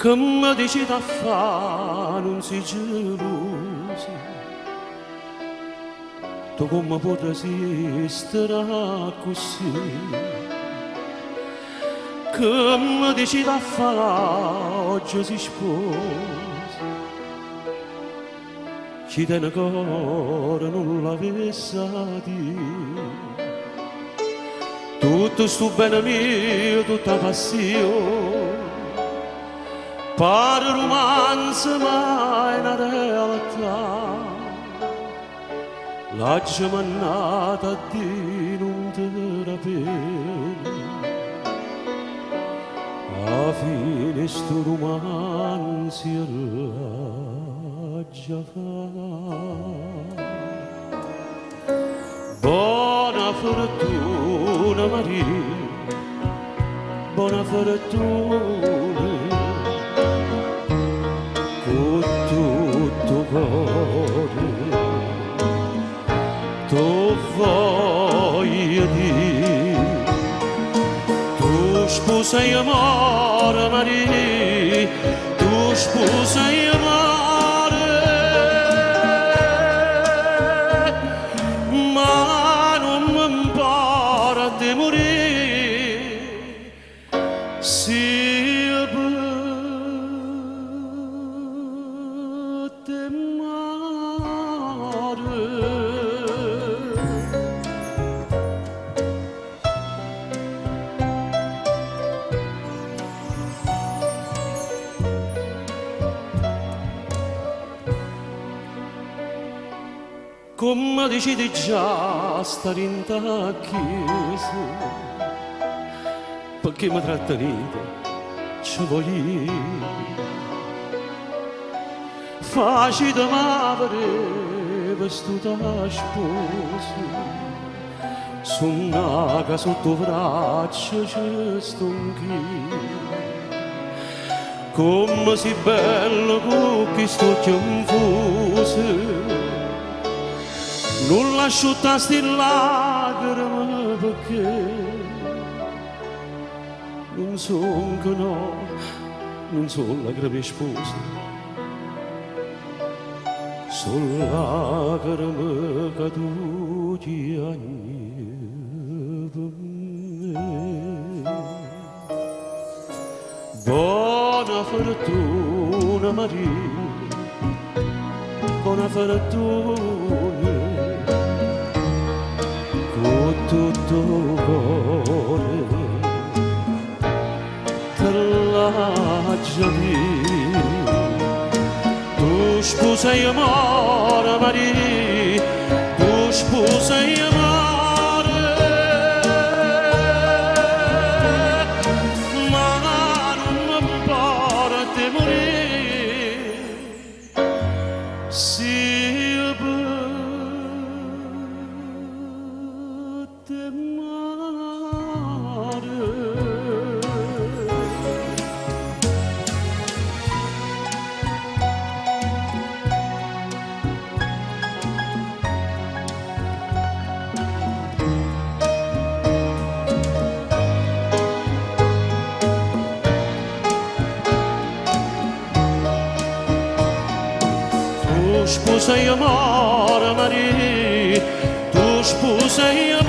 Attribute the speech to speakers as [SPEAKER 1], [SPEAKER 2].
[SPEAKER 1] che mi dici da fare non si gelosi, tu come puoi resistere così, che mi dici da fare oggi si sposa, chi te ne cuore non l'avesse a dire, tutto sto bene mio, tutta passione, pare romanzo ma è una realtà, la giamannata a di non te la pena, alla fine sto romanzo è già fa. Buona fortuna Maria, buona fortuna, con tutto cuore, tu voglio dire, tu sposa e amore Maria, tu sposa e amore, ma non mi impara di morire, sia per te mare. Come decidi già stare in ta chiesa, perché mi trattenete, ci voglio. Facile m'avere vestuta sposa, su un'aga sotto braccio ci sto anch'io. Come si bello con questo occhio infuso, non lascio sti lacrime perché non sono che no, non sono lacrime spose, sono lacrime caduti anni per me. Buona fortuna Maria, buona fortuna, con tutto cuore te l'aggia dire, tu sposa e amore Maria, tu sposa e amore, ma non mi impara di morire, sia per te mare. Tu sposa e amore Maria, tu sposa e amore,